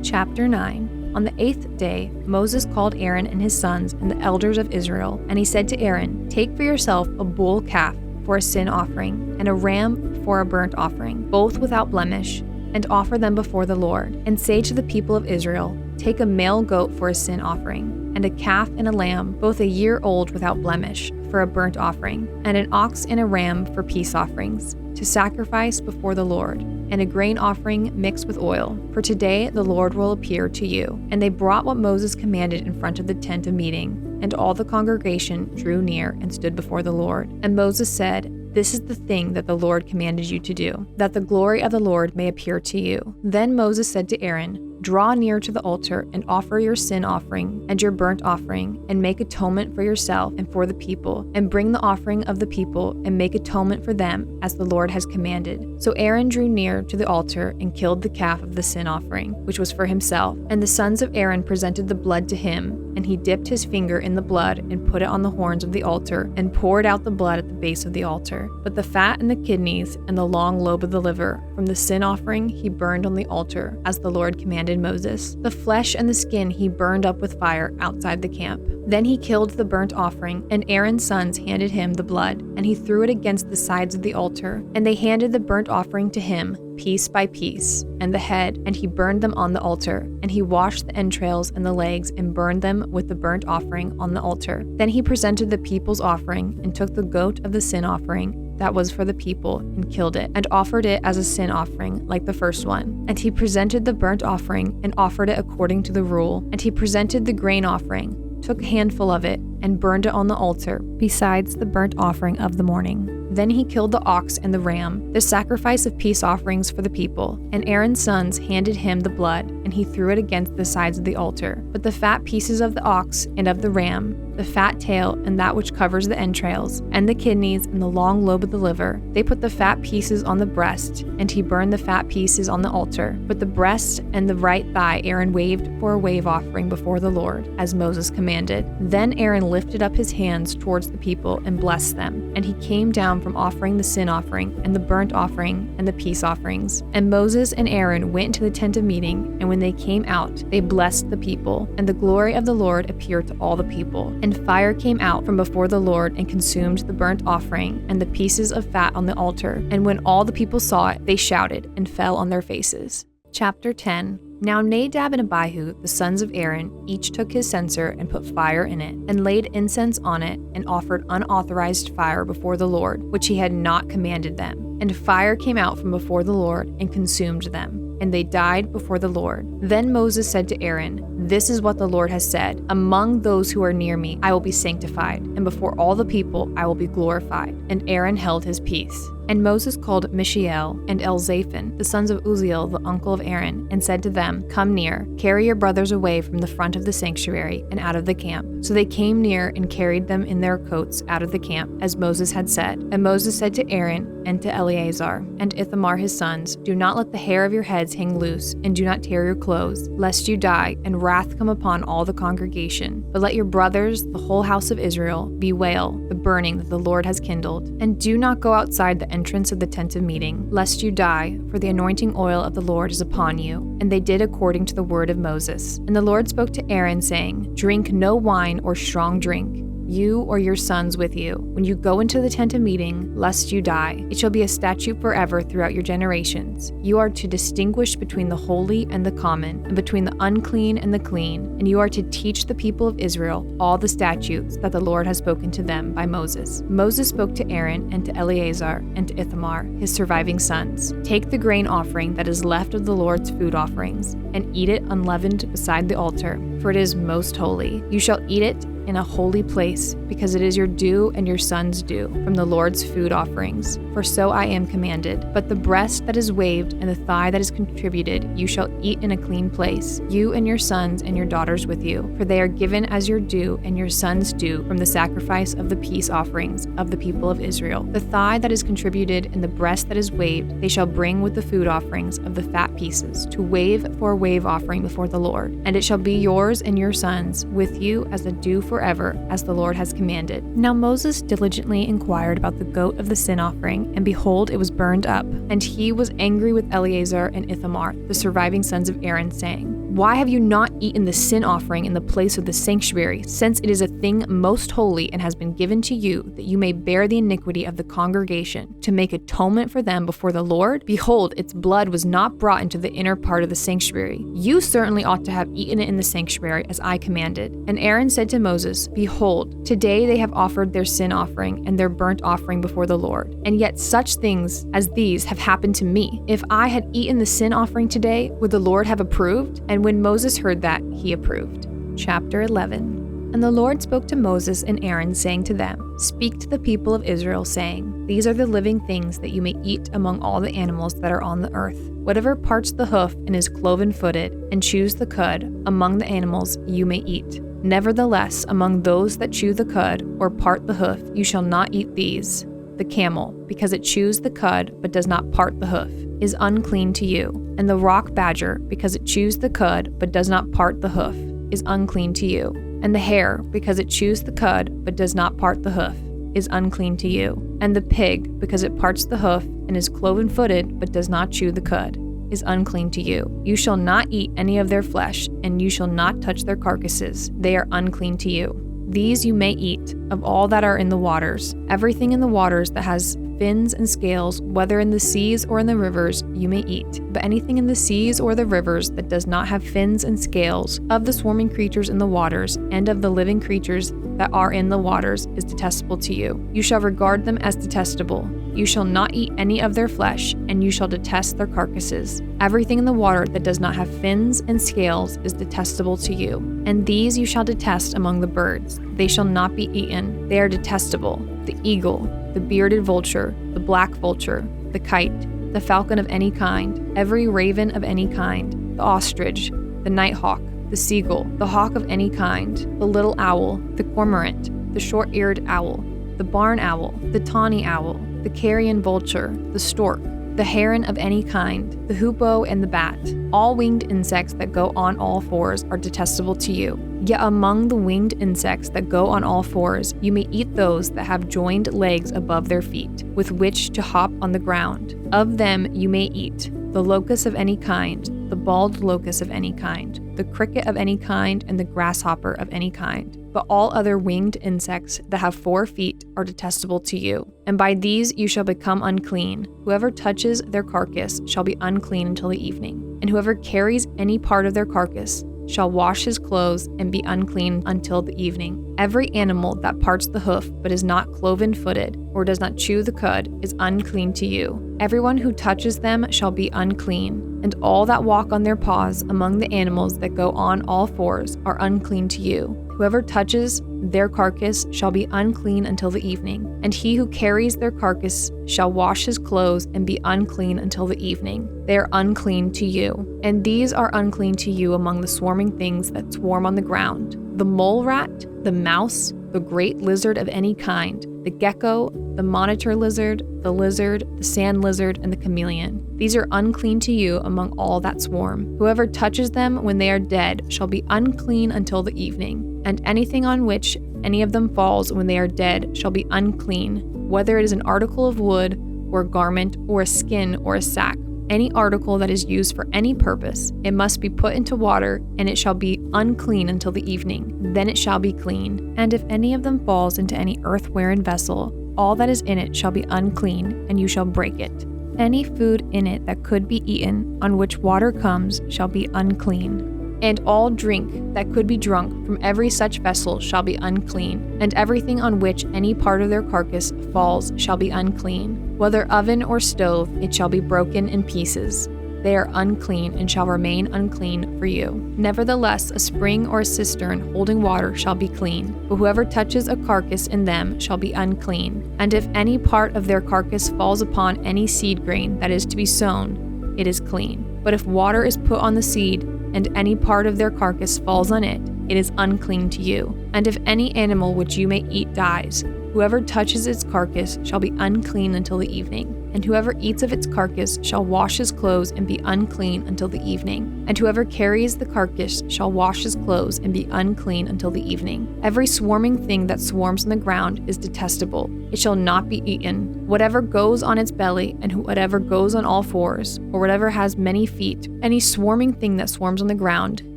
Chapter 9. On the 8th day, Moses called Aaron and his sons and the elders of Israel, and he said to Aaron, "Take for yourself a bull calf for a sin offering, and a ram for a burnt offering, both without blemish, and offer them before the Lord. And say to the people of Israel, take a male goat for a sin offering, and a calf and a lamb, both a year old without blemish, for a burnt offering, and an ox and a ram for peace offerings, to sacrifice before the Lord, and a grain offering mixed with oil. For today the Lord will appear to you." And they brought what Moses commanded in front of the tent of meeting, and all the congregation drew near and stood before the Lord. And Moses said, "This is the thing that the Lord commanded you to do, that the glory of the Lord may appear to you." Then Moses said to Aaron, "Draw near to the altar and offer your sin offering and your burnt offering, and make atonement for yourself and for the people, and bring the offering of the people and make atonement for them as the Lord has commanded." So Aaron drew near to the altar and killed the calf of the sin offering, which was for himself. And the sons of Aaron presented the blood to him, and he dipped his finger in the blood and put it on the horns of the altar and poured out the blood at the base of the altar. But the fat and the kidneys and the long lobe of the liver from the sin offering he burned on the altar, as the Lord commanded Moses. The flesh and the skin he burned up with fire outside the camp. Then he killed the burnt offering, and Aaron's sons handed him the blood, and he threw it against the sides of the altar. And they handed the burnt offering to him, piece by piece, and the head, and he burned them on the altar. And he washed the entrails and the legs and burned them with the burnt offering on the altar. Then he presented the people's offering, and took the goat of the sin offering that was for the people, and killed it, and offered it as a sin offering like the first one. And he presented the burnt offering, and offered it according to the rule. And he presented the grain offering, took a handful of it, and burned it on the altar, besides the burnt offering of the morning. Then he killed the ox and the ram, the sacrifice of peace offerings for the people. And Aaron's sons handed him the blood, and he threw it against the sides of the altar. But the fat pieces of the ox and of the ram, the fat tail and that which covers the entrails, and the kidneys and the long lobe of the liver, they put the fat pieces on the breast, and he burned the fat pieces on the altar. But the breast and the right thigh Aaron waved for a wave offering before the Lord, as Moses commanded. Then Aaron lifted up his hands towards the people and blessed them. And he came down from offering the sin offering and the burnt offering and the peace offerings. And Moses and Aaron went into the tent of meeting, and when they came out, they blessed the people. And the glory of the Lord appeared to all the people. And fire came out from before the Lord and consumed the burnt offering and the pieces of fat on the altar. And when all the people saw it, they shouted and fell on their faces. Chapter 10. Now Nadab and Abihu, the sons of Aaron, each took his censer and put fire in it, and laid incense on it, and offered unauthorized fire before the Lord, which he had not commanded them. And fire came out from before the Lord and consumed them, and they died before the Lord. Then Moses said to Aaron, "This is what the Lord has said, among those who are near me I will be sanctified, and before all the people I will be glorified." And Aaron held his peace. And Moses called Mishael and Elzaphan, the sons of Uzziel, the uncle of Aaron, and said to them, "Come near, carry your brothers away from the front of the sanctuary and out of the camp." So they came near and carried them in their coats out of the camp, as Moses had said. And Moses said to Aaron and to Eleazar and Ithamar his sons, "Do not let the hair of your heads hang loose, and do not tear your clothes, lest you die, and wrath come upon all the congregation. But let your brothers, the whole house of Israel, bewail the burning that the Lord has kindled. And do not go outside the entrance of the tent of meeting, lest you die, for the anointing oil of the Lord is upon you." And they did according to the word of Moses. And the Lord spoke to Aaron, saying, "Drink no wine or strong drink, you or your sons with you, when you go into the tent of meeting, lest you die. It shall be a statute forever throughout your generations. You are to distinguish between the holy and the common, and between the unclean and the clean, and you are to teach the people of Israel all the statutes that the Lord has spoken to them by Moses." Moses spoke to Aaron and to Eleazar and to Ithamar, his surviving sons, "Take the grain offering that is left of the Lord's food offerings, and eat it unleavened beside the altar, for it is most holy. You shall eat it in a holy place, because it is your due and your son's due from the Lord's food offerings, for so I am commanded. But the breast that is waved and the thigh that is contributed you shall eat in a clean place, you and your sons and your daughters with you, for they are given as your due and your son's due from the sacrifice of the peace offerings of the people of Israel. The thigh that is contributed and the breast that is waved they shall bring with the food offerings of the fat pieces, to wave for a wave offering before the Lord. And it shall be yours and your sons with you as a due for forever, as the Lord has commanded. Now Moses diligently inquired about the goat of the sin offering, and behold, it was burned up. And he was angry with Eleazar and Ithamar, the surviving sons of Aaron, saying, Why have you not eaten the sin offering in the place of the sanctuary, since it is a thing most holy and has been given to you, that you may bear the iniquity of the congregation, to make atonement for them before the Lord? Behold, its blood was not brought into the inner part of the sanctuary. You certainly ought to have eaten it in the sanctuary, as I commanded. And Aaron said to Moses, Behold, today they have offered their sin offering and their burnt offering before the Lord, and yet such things as these have happened to me. If I had eaten the sin offering today, would the Lord have approved? And when Moses heard that, he approved. Chapter 11. And the Lord spoke to Moses and Aaron, saying to them, Speak to the people of Israel, saying, These are the living things that you may eat among all the animals that are on the earth. Whatever parts the hoof and is cloven-footed, and chews the cud, among the animals you may eat. Nevertheless, among those that chew the cud, or part the hoof, you shall not eat these. The camel, because it chews the cud, but does not part the hoof, is unclean to you. And the rock badger, because it chews the cud, but does not part the hoof, is unclean to you. And the hare, because it chews the cud, but does not part the hoof, is unclean to you. And the pig, because it parts the hoof, and is cloven-footed, but does not chew the cud, is unclean to you. You shall not eat any of their flesh, and you shall not touch their carcasses. They are unclean to you. These you may eat, of all that are in the waters. Everything in the waters that has fins and scales, whether in the seas or in the rivers, you may eat. But anything in the seas or the rivers that does not have fins and scales, of the swarming creatures in the waters, and of the living creatures that are in the waters, is detestable to you. You shall regard them as detestable. You shall not eat any of their flesh, and you shall detest their carcasses. Everything in the water that does not have fins and scales is detestable to you. And these you shall detest among the birds. They shall not be eaten. They are detestable: the eagle, the bearded vulture, the black vulture, the kite, the falcon of any kind, every raven of any kind, the ostrich, the nighthawk, the seagull, the hawk of any kind, the little owl, the cormorant, the short-eared owl, the barn owl, the tawny owl, the carrion vulture, the stork, the heron of any kind, the hoopoe and the bat. All winged insects that go on all fours are detestable to you. Yet among the winged insects that go on all fours, you may eat those that have joined legs above their feet, with which to hop on the ground. Of them you may eat the locust of any kind, the bald locust of any kind, the cricket of any kind, and the grasshopper of any kind. But all other winged insects that have 4 feet are detestable to you, and by these you shall become unclean. Whoever touches their carcass shall be unclean until the evening, and whoever carries any part of their carcass shall wash his clothes and be unclean until the evening. Every animal that parts the hoof but is not cloven-footed or does not chew the cud is unclean to you. Everyone who touches them shall be unclean, and all that walk on their paws among the animals that go on all fours are unclean to you. Whoever touches their carcass shall be unclean until the evening, and he who carries their carcass shall wash his clothes and be unclean until the evening. They are unclean to you. And these are unclean to you among the swarming things that swarm on the ground: the mole rat, the mouse, the great lizard of any kind, the gecko, the monitor lizard, the sand lizard, and the chameleon. These are unclean to you among all that swarm. Whoever touches them when they are dead shall be unclean until the evening. And anything on which any of them falls when they are dead shall be unclean, whether it is an article of wood, or a garment, or a skin, or a sack. Any article that is used for any purpose, it must be put into water, and it shall be unclean until the evening. Then it shall be clean. And if any of them falls into any earthen vessel, all that is in it shall be unclean, and you shall break it. Any food in it that could be eaten, on which water comes, shall be unclean. And all drink that could be drunk from every such vessel shall be unclean, and everything on which any part of their carcass falls shall be unclean. Whether oven or stove, it shall be broken in pieces. They are unclean and shall remain unclean for you. Nevertheless, a spring or a cistern holding water shall be clean, but whoever touches a carcass in them shall be unclean. And if any part of their carcass falls upon any seed grain that is to be sown, it is clean. But if water is put on the seed, and any part of their carcass falls on it, it is unclean to you. And if any animal which you may eat dies, whoever touches its carcass shall be unclean until the evening. and whoever eats of its carcass shall wash his clothes and be unclean until the evening. And whoever carries the carcass shall wash his clothes and be unclean until the evening. Every swarming thing that swarms on the ground is detestable. It shall not be eaten. Whatever goes on its belly, and whatever goes on all fours, or whatever has many feet, any swarming thing that swarms on the ground,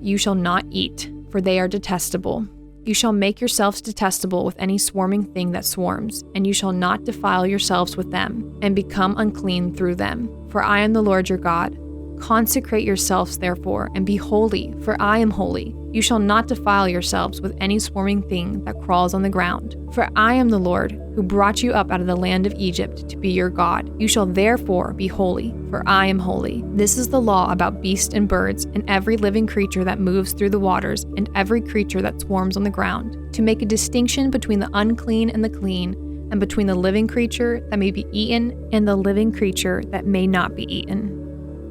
you shall not eat, for they are detestable. You shall make yourselves detestable with any swarming thing that swarms, and you shall not defile yourselves with them, and become unclean through them. For I am the Lord your God. Consecrate yourselves, therefore, and be holy, for I am holy. You shall not defile yourselves with any swarming thing that crawls on the ground. For I am the Lord, who brought you up out of the land of Egypt to be your God. You shall therefore be holy, for I am holy. This is the law about beasts and birds, and every living creature that moves through the waters, and every creature that swarms on the ground, to make a distinction between the unclean and the clean, and between the living creature that may be eaten and the living creature that may not be eaten.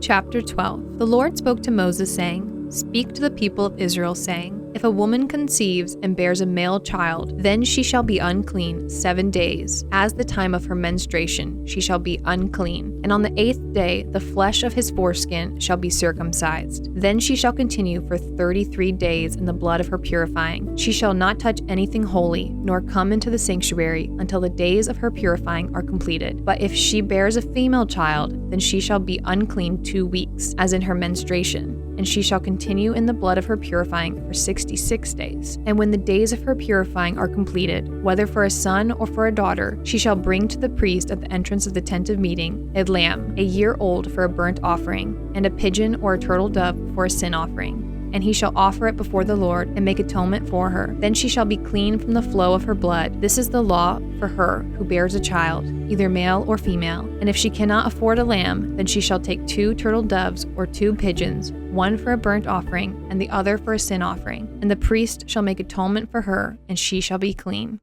Chapter 12. The Lord spoke to Moses, saying, Speak to the people of Israel, saying, If a woman conceives and bears a male child, then she shall be unclean 7 days. As the time of her menstruation, she shall be unclean. And on the 8th day, the flesh of his foreskin shall be circumcised. Then she shall continue for 33 days in the blood of her purifying. She shall not touch anything holy, nor come into the sanctuary until the days of her purifying are completed. But if she bears a female child, then she shall be unclean 2 weeks, as in her menstruation. And she shall continue in the blood of her purifying for 66 days. And when the days of her purifying are completed, whether for a son or for a daughter, she shall bring to the priest at the entrance of the tent of meeting a lamb, a year old for a burnt offering, and a pigeon or a turtle dove for a sin offering. And he shall offer it before the Lord and make atonement for her. Then she shall be clean from the flow of her blood. This is the law for her who bears a child, either male or female. And if she cannot afford a lamb, then she shall take 2 turtle doves or 2 pigeons, one for a burnt offering and the other for a sin offering. And the priest shall make atonement for her, and she shall be clean.